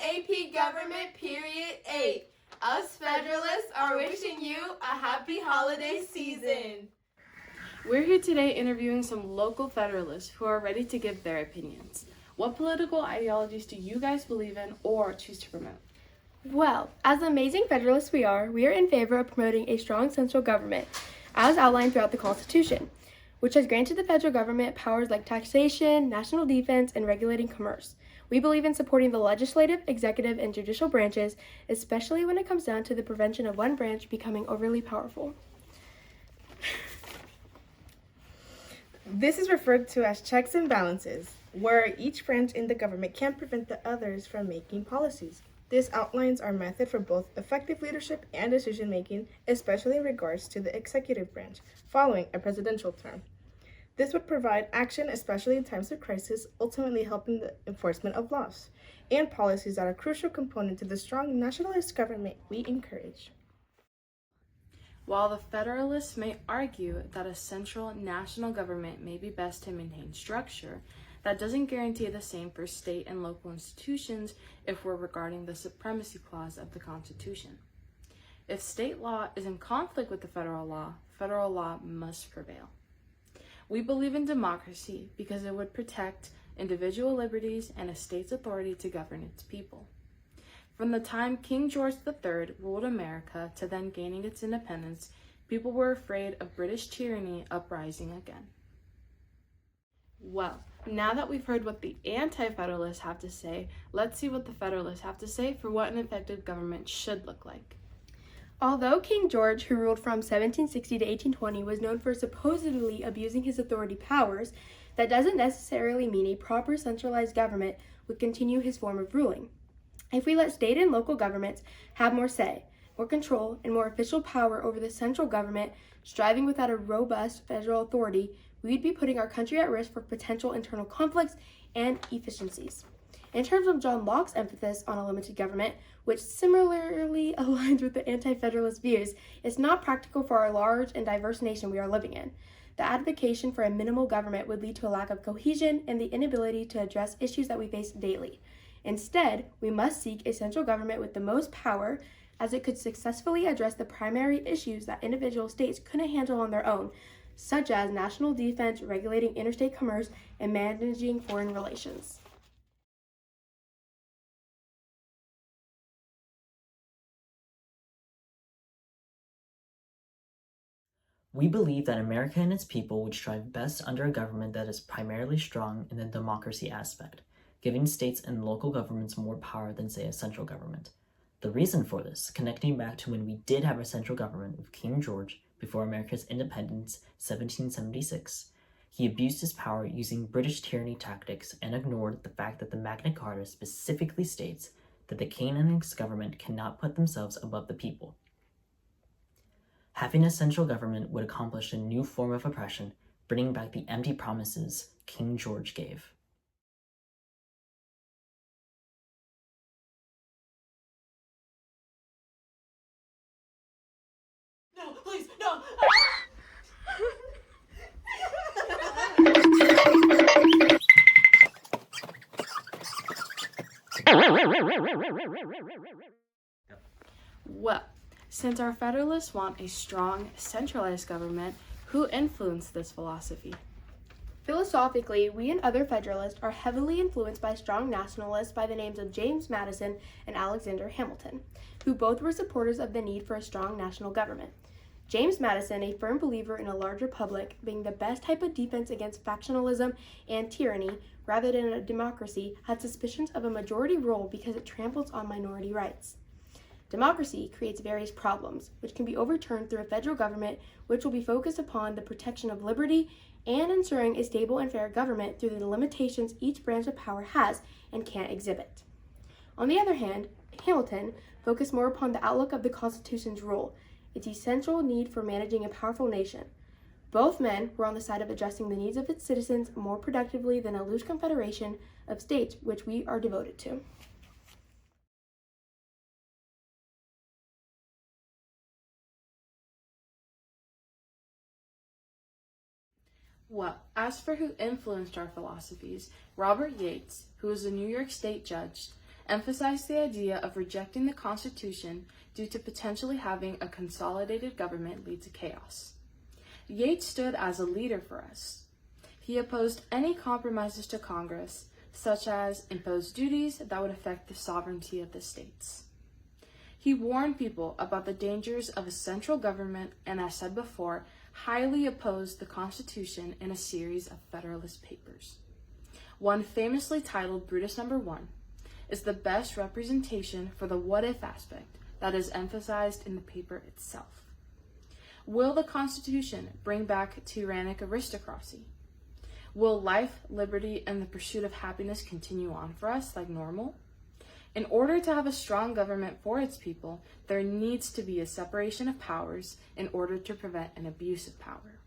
AP Government Period 8. Us Federalists are wishing you a happy holiday season. We're here today interviewing some local Federalists who are ready to give their opinions. What political ideologies do you guys believe in or choose to promote? Well, as the amazing Federalists we are in favor of promoting a strong central government, as outlined throughout the Constitution, which has granted the federal government powers like taxation, national defense, and regulating commerce. We believe in supporting the legislative, executive, and judicial branches, especially when it comes down to the prevention of one branch becoming overly powerful. This is referred to as checks and balances, where each branch in the government can prevent the others from making policies. This outlines our method for both effective leadership and decision-making, especially in regards to the executive branch, following a presidential term. This would provide action, especially in times of crisis, ultimately helping the enforcement of laws and policies that are a crucial component to the strong nationalist government we encourage. While the Federalists may argue that a central national government may be best to maintain structure, that doesn't guarantee the same for state and local institutions if we're regarding the supremacy clause of the Constitution. If state law is in conflict with the federal law must prevail. We believe in democracy because it would protect individual liberties and a state's authority to govern its people. From the time King George III ruled America to then gaining its independence, people were afraid of British tyranny uprising again. Well, now that we've heard what the Anti-Federalists have to say, let's see what the Federalists have to say for what an effective government should look like. Although King George, who ruled from 1760 to 1820, was known for supposedly abusing his authority powers, that doesn't necessarily mean a proper centralized government would continue his form of ruling. If we let state and local governments have more say, more control, and more official power over the central government, striving without a robust federal authority, we'd be putting our country at risk for potential internal conflicts and inefficiencies. In terms of John Locke's emphasis on a limited government, which similarly aligns with the anti-federalist views, it's not practical for our large and diverse nation we are living in. The advocacy for a minimal government would lead to a lack of cohesion and the inability to address issues that we face daily. Instead, we must seek a central government with the most power, as it could successfully address the primary issues that individual states couldn't handle on their own, such as national defense, regulating interstate commerce, and managing foreign relations. We believe that America and its people would strive best under a government that is primarily strong in the democracy aspect, giving states and local governments more power than, say, a central government. The reason for this, connecting back to when we did have a central government with King George before America's independence, 1776, he abused his power using British tyranny tactics and ignored the fact that the Magna Carta specifically states that the king and his government cannot put themselves above the people. Having a central government would accomplish a new form of oppression, bringing back the empty promises King George gave. No, please, no! Well, since our Federalists want a strong, centralized government, who influenced this philosophy? Philosophically, we and other Federalists are heavily influenced by strong nationalists by the names of James Madison and Alexander Hamilton, who both were supporters of the need for a strong national government. James Madison, a firm believer in a large republic being the best type of defense against factionalism and tyranny rather than a democracy, had suspicions of a majority rule because it tramples on minority rights. Democracy creates various problems, which can be overturned through a federal government which will be focused upon the protection of liberty and ensuring a stable and fair government through the limitations each branch of power has and can't exhibit. On the other hand, Hamilton focused more upon the outlook of the Constitution's rule, its essential need for managing a powerful nation. Both men were on the side of addressing the needs of its citizens more productively than a loose confederation of states, which we are devoted to. Well, as for who influenced our philosophies, Robert Yates, who was a New York State judge, emphasized the idea of rejecting the Constitution due to potentially having a consolidated government lead to chaos. Yates stood as a leader for us. He opposed any compromises to Congress, such as imposed duties that would affect the sovereignty of the states. He warned people about the dangers of a central government and, as said before, highly opposed the Constitution in a series of Federalist papers. One famously titled Brutus No. 1 is the best representation for the what-if aspect that is emphasized in the paper itself. Will the Constitution bring back tyrannic aristocracy? Will life, liberty, and the pursuit of happiness continue on for us like normal? In order to have a strong government for its people, there needs to be a separation of powers in order to prevent an abuse of power.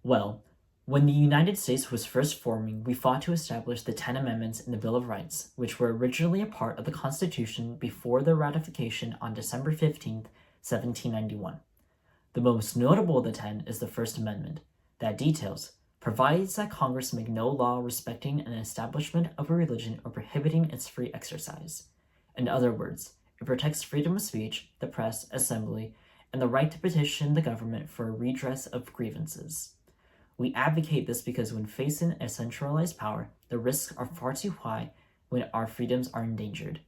Well, when the United States was first forming, we fought to establish the 10 Amendments in the Bill of Rights, which were originally a part of the Constitution before their ratification on December 15, 1791. The most notable of the 10 is the First Amendment, that details, provides that Congress make no law respecting an establishment of a religion or prohibiting its free exercise. In other words, it protects freedom of speech, the press, assembly, and the right to petition the government for a redress of grievances. We advocate this because when facing a centralized power, the risks are far too high when our freedoms are endangered.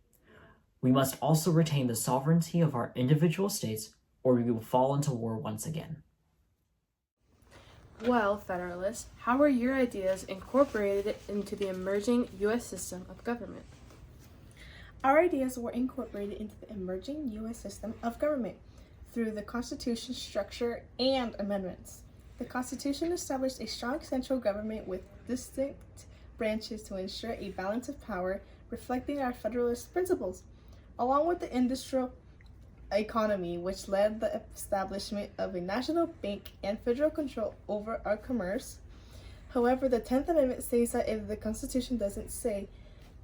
We must also retain the sovereignty of our individual states, or we will fall into war once again. Well, Federalists, how are your ideas incorporated into the emerging U.S. system of government? Our ideas were incorporated into the emerging U.S. system of government through the Constitution's structure and amendments. The Constitution established a strong central government with distinct branches to ensure a balance of power, reflecting our Federalist principles, along with the industrial economy, which led the establishment of a national bank and federal control over our commerce. However, the 10th Amendment states that if the Constitution doesn't say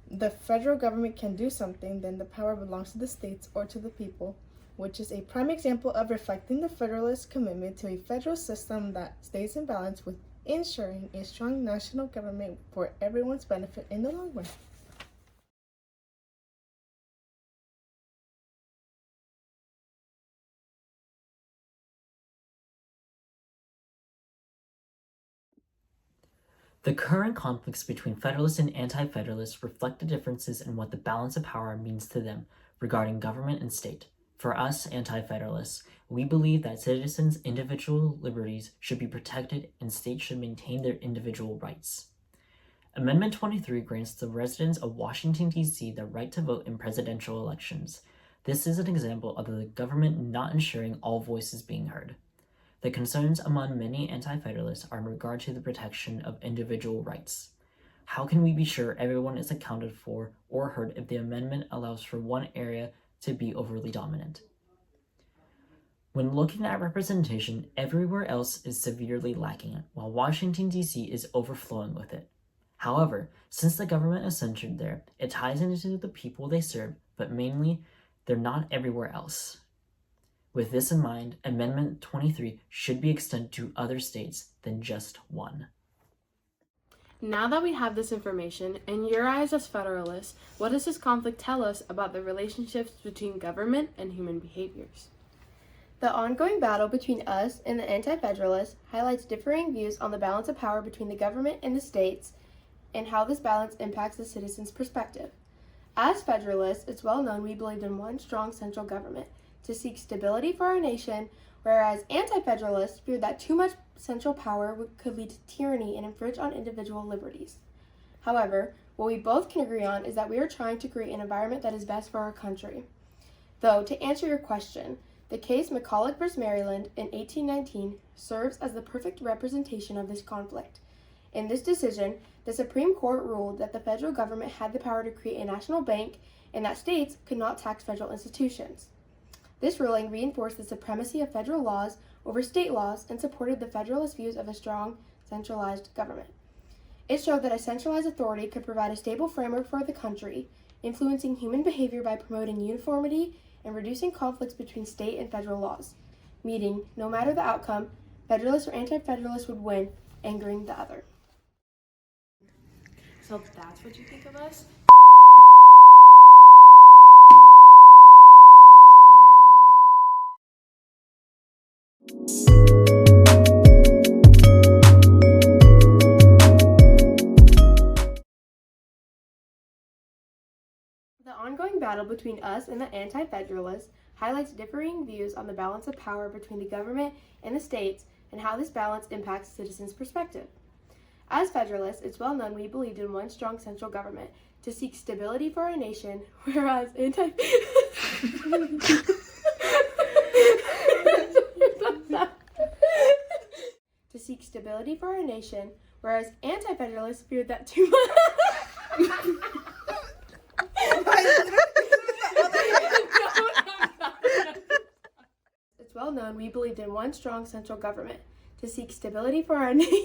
the federal government can do something, then the power belongs to the states or to the people, which is a prime example of reflecting the Federalist commitment to a federal system that stays in balance with ensuring a strong national government for everyone's benefit in the long run. The current conflicts between Federalists and Anti-Federalists reflect the differences in what the balance of power means to them regarding government and state. For us, Anti-Federalists, we believe that citizens' individual liberties should be protected and states should maintain their individual rights. Amendment 23 grants the residents of Washington, D.C. the right to vote in presidential elections. This is an example of the government not ensuring all voices being heard. The concerns among many Anti-Federalists are in regard to the protection of individual rights. How can we be sure everyone is accounted for or heard if the amendment allows for one area to be overly dominant? When looking at representation, everywhere else is severely lacking, while Washington, D.C. is overflowing with it. However, since the government is centered there, it ties into the people they serve, but mainly, they're not everywhere else. With this in mind, Amendment 23 should be extended to other states than just one. Now that we have this information, in your eyes as Federalists, what does this conflict tell us about the relationships between government and human behaviors? The ongoing battle between us and the Anti-Federalists highlights differing views on the balance of power between the government and the states and how this balance impacts the citizens' perspective. As Federalists, it's well known we believed in one strong central government to seek stability for our nation, whereas Anti-Federalists feared that too much central power could lead to tyranny and infringe on individual liberties. However, what we both can agree on is that we are trying to create an environment that is best for our country. Though, to answer your question, the case McCulloch v. Maryland in 1819 serves as the perfect representation of this conflict. In this decision, the Supreme Court ruled that the federal government had the power to create a national bank and that states could not tax federal institutions. This ruling reinforced the supremacy of federal laws over state laws and supported the Federalist views of a strong, centralized government. It showed that a centralized authority could provide a stable framework for the country, influencing human behavior by promoting uniformity and reducing conflicts between state and federal laws. meaning no matter the outcome, Federalists or Anti-Federalists would win, angering the other. So that's what you think of us? The ongoing battle between us and the Anti-Federalists highlights differing views on the balance of power between the government and the states and how this balance impacts citizens' perspective. As Federalists, it's well known we believed in one strong central government to seek stability for our nation, whereas Anti-Federalists feared that too much. It's well known we believed in one strong central government to seek stability for our nation.